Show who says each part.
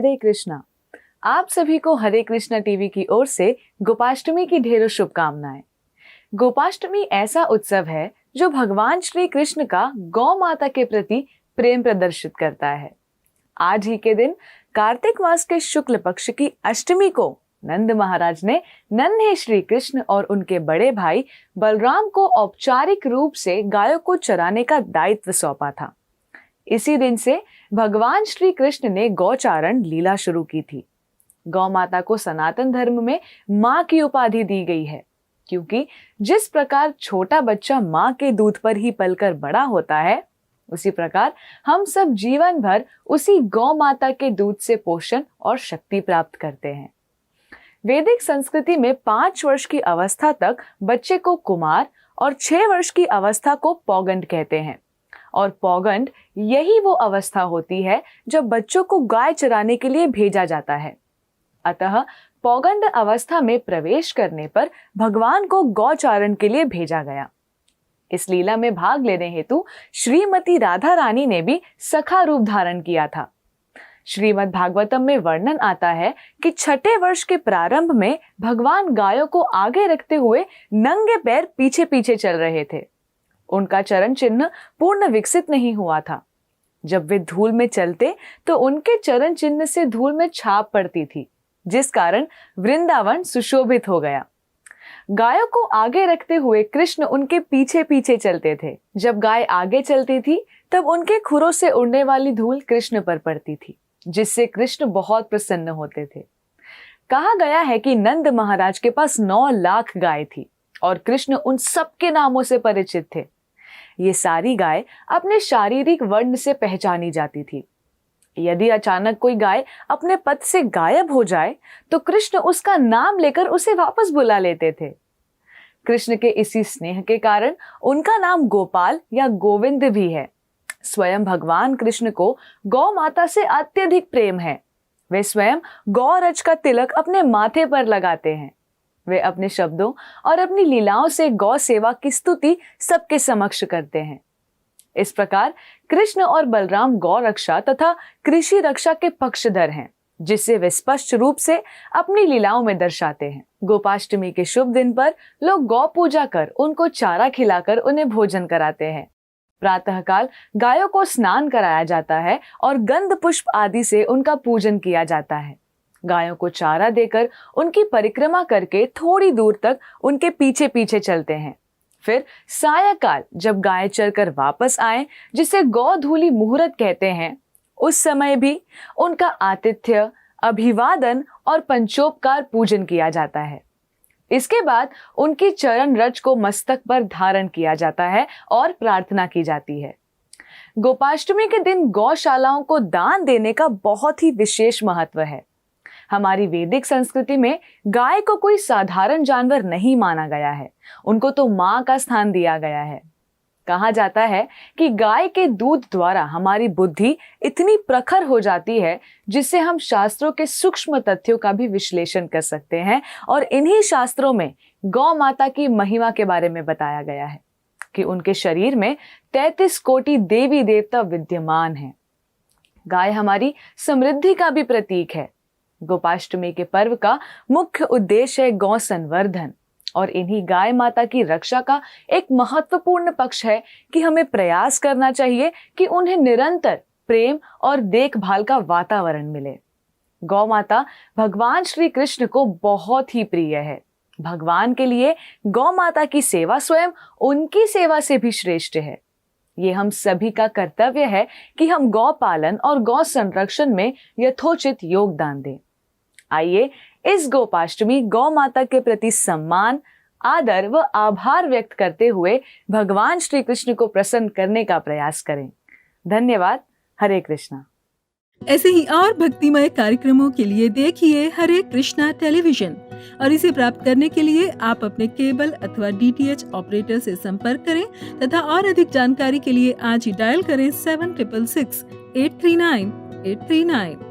Speaker 1: हरे कृष्णा। आप सभी को हरे कृष्णा टीवी की ओर से गोपाष्टमी की ढेरों शुभकामनाएं। गोपाष्टमी ऐसा उत्सव है जो भगवान श्री कृष्ण का गौ माता के प्रति प्रेम प्रदर्शित करता है। आज ही के दिन कार्तिक मास के शुक्ल पक्ष की अष्टमी को नंद महाराज ने नन्हे श्री कृष्ण और उनके बड़े भाई बलराम को औपचारिक रूप से गायों को चराने का दायित्व सौंपा था। इसी दिन से भगवान श्री कृष्ण ने गौचारण लीला शुरू की थी। गौ माता को सनातन धर्म में माँ की उपाधि दी गई है, क्योंकि जिस प्रकार छोटा बच्चा माँ के दूध पर ही पलकर बड़ा होता है, उसी प्रकार हम सब जीवन भर उसी गौ माता के दूध से पोषण और शक्ति प्राप्त करते हैं। वैदिक संस्कृति में 5 वर्ष की अवस्था तक बच्चे को कुमार और 6 वर्ष की अवस्था को पौगंड कहते हैं। और पौगंड यही वो अवस्था होती है जब बच्चों को गाय चराने के लिए भेजा जाता है। अतः पौगंड अवस्था में प्रवेश करने पर भगवान को गौचारण के लिए भेजा गया। इस लीला में भाग लेने हेतु श्रीमती राधा रानी ने भी सखा रूप धारण किया था। श्रीमद् भागवतम में वर्णन आता है कि 6ठे वर्ष के प्रारंभ में भगवान गायों को आगे रखते हुए नंगे पैर पीछे पीछे चल रहे थे। उनका चरण चिन्ह पूर्ण विकसित नहीं हुआ था। जब वे धूल में चलते तो उनके चरण चिन्ह से धूल में छाप पड़ती थी, जिस कारण वृंदावन सुशोभित हो गया। गायों को आगे रखते हुए कृष्ण उनके पीछे पीछे चलते थे। जब गाय आगे चलती थी तब उनके खुरों से उड़ने वाली धूल कृष्ण पर पड़ती थी, जिससे कृष्ण बहुत प्रसन्न होते थे। कहा गया है कि नंद महाराज के पास 9 लाख गाय थी और कृष्ण उन सबके नामों से परिचित थे। ये सारी गाय अपने शारीरिक वर्ण से पहचानी जाती थी। यदि अचानक कोई गाय अपने पथ से गायब हो जाए तो कृष्ण उसका नाम लेकर उसे वापस बुला लेते थे। कृष्ण के इसी स्नेह के कारण उनका नाम गोपाल या गोविंद भी है। स्वयं भगवान कृष्ण को गौ माता से अत्यधिक प्रेम है। वे स्वयं गौरज का तिलक अपने माथे पर लगाते हैं। वे अपने शब्दों और अपनी लीलाओं से गौ सेवा की स्तुति सबके समक्ष करते हैं। इस प्रकार कृष्ण और बलराम गौ रक्षा तथा कृषि रक्षा के पक्षधर हैं, जिसे वे स्पष्ट रूप से अपनी लीलाओं में दर्शाते हैं। गोपाष्टमी के शुभ दिन पर लोग गौ पूजा कर उनको चारा खिलाकर उन्हें भोजन कराते हैं। प्रातःकाल गायों को स्नान कराया जाता है और गंध पुष्प आदि से उनका पूजन किया जाता है। गायों को चारा देकर उनकी परिक्रमा करके थोड़ी दूर तक उनके पीछे पीछे चलते हैं। फिर सायंकाल जब गाय चरकर वापस आए, जिसे गौधूली मुहूर्त कहते हैं, उस समय भी उनका आतिथ्य, अभिवादन और पंचोपकार पूजन किया जाता है। इसके बाद उनकी चरण रज को मस्तक पर धारण किया जाता है और प्रार्थना की जाती है। गोपाष्टमी के दिन गौशालाओं को दान देने का बहुत ही विशेष महत्व है। हमारी वैदिक संस्कृति में गाय को कोई साधारण जानवर नहीं माना गया है। उनको तो मां का स्थान दिया गया है। कहा जाता है कि गाय के दूध द्वारा हमारी बुद्धि इतनी प्रखर हो जाती है, जिससे हम शास्त्रों के सूक्ष्म तथ्यों का भी विश्लेषण कर सकते हैं। और इन्हीं शास्त्रों में गौ माता की महिमा के बारे में बताया गया है कि उनके शरीर में 33 कोटि देवी देवता विद्यमान हैं। गाय हमारी समृद्धि का भी प्रतीक है। गोपाष्टमी के पर्व का मुख्य उद्देश्य है गौ संवर्धन, और इन्हीं गाय माता की रक्षा का एक महत्वपूर्ण पक्ष है कि हमें प्रयास करना चाहिए कि उन्हें निरंतर प्रेम और देखभाल का वातावरण मिले। गौ माता भगवान श्री कृष्ण को बहुत ही प्रिय है। भगवान के लिए गौ माता की सेवा स्वयं उनकी सेवा से भी श्रेष्ठ है। ये हम सभी का कर्तव्य है कि हम गौ पालन और गौ संरक्षण में यथोचित योगदान दें। आइए इस गोपाष्टमी गौ माता के प्रति सम्मान, आदर व आभार व्यक्त करते हुए भगवान श्री कृष्ण को प्रसन्न करने का प्रयास करें। धन्यवाद। हरे कृष्णा।
Speaker 2: ऐसे ही और भक्तिमय कार्यक्रमों के लिए देखिए हरे कृष्णा टेलीविजन, और इसे प्राप्त करने के लिए आप अपने केबल अथवा DTH ऑपरेटर से संपर्क करें तथा और अधिक जानकारी के लिए आज ही डायल करें 7666 839 839।